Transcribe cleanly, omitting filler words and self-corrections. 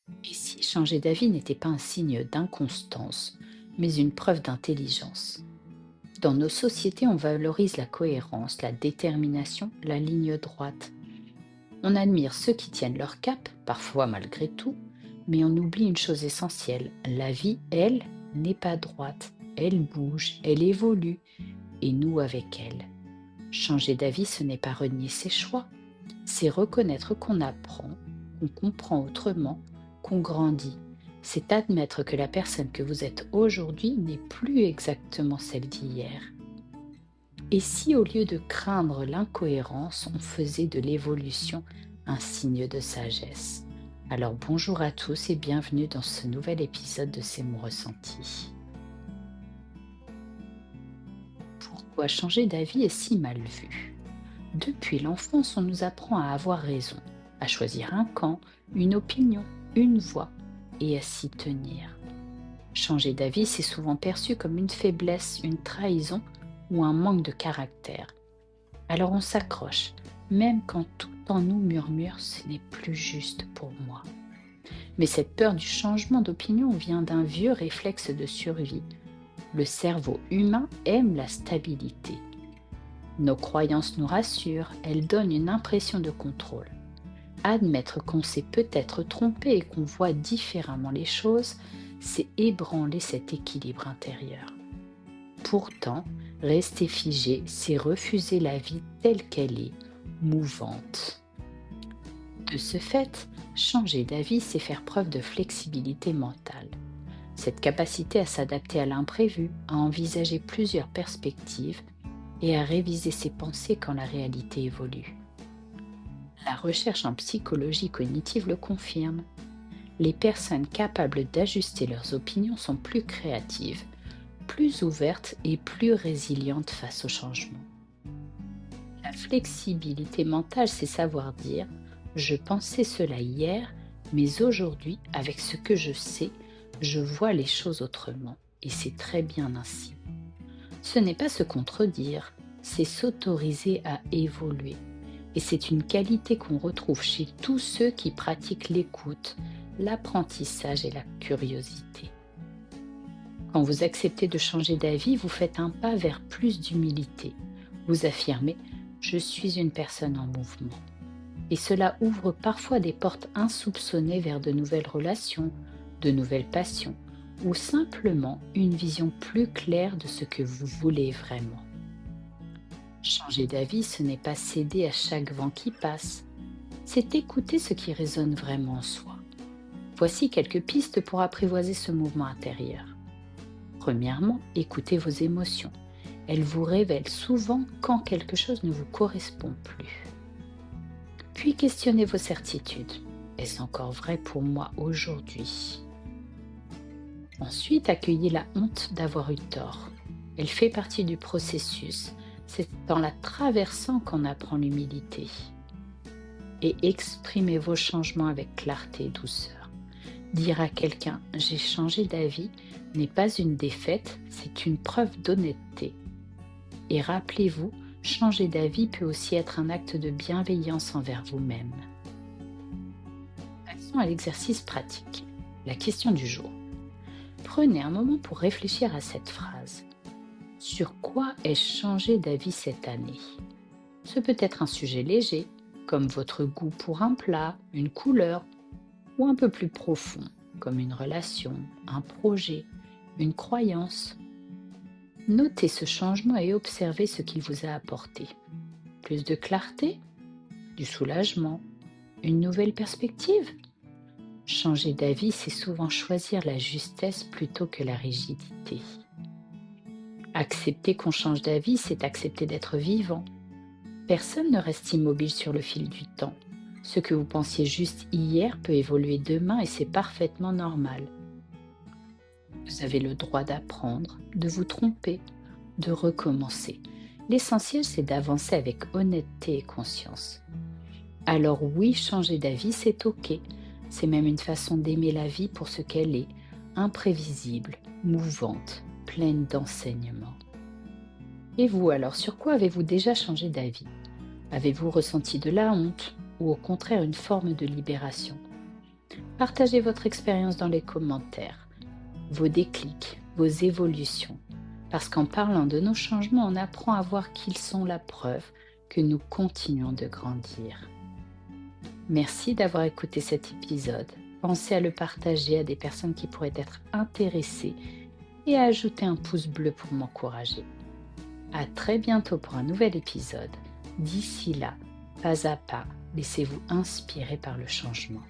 Et si changer d'avis n'était pas un signe d'inconstance, mais une preuve d'intelligence? Dans nos sociétés, on valorise la cohérence, la détermination, la ligne droite. On admire ceux qui tiennent leur cap, parfois malgré tout, mais on oublie une chose essentielle. La vie, elle, n'est pas droite. Elle bouge, elle évolue, et nous avec elle. Changer d'avis, ce n'est pas renier ses choix, c'est reconnaître qu'on apprend, qu'on comprend autrement, qu'on grandit. C'est admettre que la personne que vous êtes aujourd'hui n'est plus exactement celle d'hier. Et si au lieu de craindre l'incohérence, on faisait de l'évolution un signe de sagesse? Alors bonjour à tous et bienvenue dans ce nouvel épisode de C'est mon ressenti. Pourquoi changer d'avis est si mal vu? Depuis l'enfance, on nous apprend à avoir raison, à choisir un camp, une opinion, une voie et à s'y tenir. Changer d'avis, c'est souvent perçu comme une faiblesse, une trahison ou un manque de caractère. Alors on s'accroche, même quand tout en nous murmure ce n'est plus juste pour moi. Mais cette peur du changement d'opinion vient d'un vieux réflexe de survie. Le cerveau humain aime la stabilité. Nos croyances nous rassurent, elles donnent une impression de contrôle. Admettre qu'on s'est peut-être trompé et qu'on voit différemment les choses, c'est ébranler cet équilibre intérieur. Pourtant, rester figé, c'est refuser la vie telle qu'elle est, mouvante. De ce fait, changer d'avis, c'est faire preuve de flexibilité mentale. Cette capacité à s'adapter à l'imprévu, à envisager plusieurs perspectives et à réviser ses pensées quand la réalité évolue. La recherche en psychologie cognitive le confirme. Les personnes capables d'ajuster leurs opinions sont plus créatives, plus ouvertes et plus résilientes face au changement. La flexibilité mentale, c'est savoir dire: je pensais cela hier, mais aujourd'hui, avec ce que je sais, je vois les choses autrement, et c'est très bien ainsi. Ce n'est pas se contredire, c'est s'autoriser à évoluer. Et c'est une qualité qu'on retrouve chez tous ceux qui pratiquent l'écoute, l'apprentissage et la curiosité. Quand vous acceptez de changer d'avis, vous faites un pas vers plus d'humilité. Vous affirmez: je suis une personne en mouvement. Et cela ouvre parfois des portes insoupçonnées vers de nouvelles relations, de nouvelles passions, ou simplement une vision plus claire de ce que vous voulez vraiment. Changer d'avis, ce n'est pas céder à chaque vent qui passe, c'est écouter ce qui résonne vraiment en soi. Voici quelques pistes pour apprivoiser ce mouvement intérieur. Premièrement, écoutez vos émotions. Elles vous révèlent souvent quand quelque chose ne vous correspond plus. Puis questionnez vos certitudes. Est-ce encore vrai pour moi aujourd'hui? Ensuite, accueillez la honte d'avoir eu tort. Elle fait partie du processus. C'est en la traversant qu'on apprend l'humilité. Et exprimez vos changements avec clarté et douceur. Dire à quelqu'un: j'ai changé d'avis n'est pas une défaite, c'est une preuve d'honnêteté. Et rappelez-vous, changer d'avis peut aussi être un acte de bienveillance envers vous-même. Passons à l'exercice pratique. La question du jour. Prenez un moment pour réfléchir à cette phrase. Sur quoi ai-je changé d'avis cette année? Ce peut être un sujet léger, comme votre goût pour un plat, une couleur, ou un peu plus profond, comme une relation, un projet, une croyance. Notez ce changement et observez ce qu'il vous a apporté. Plus de clarté, du soulagement, une nouvelle perspective. Changer d'avis, c'est souvent choisir la justesse plutôt que la rigidité. Accepter qu'on change d'avis, c'est accepter d'être vivant. Personne ne reste immobile sur le fil du temps. Ce que vous pensiez juste hier peut évoluer demain et c'est parfaitement normal. Vous avez le droit d'apprendre, de vous tromper, de recommencer. L'essentiel, c'est d'avancer avec honnêteté et conscience. Alors oui, changer d'avis, c'est OK. C'est même une façon d'aimer la vie pour ce qu'elle est, imprévisible, mouvante, pleine d'enseignements. Et vous alors, sur quoi avez-vous déjà changé d'avis? Avez-vous ressenti de la honte ou au contraire une forme de libération? Partagez votre expérience dans les commentaires, vos déclics, vos évolutions, parce qu'en parlant de nos changements, on apprend à voir qu'ils sont la preuve que nous continuons de grandir. Merci d'avoir écouté cet épisode. Pensez à le partager à des personnes qui pourraient être intéressées et à ajouter un pouce bleu pour m'encourager. À très bientôt pour un nouvel épisode. D'ici là, pas à pas, laissez-vous inspirer par le changement.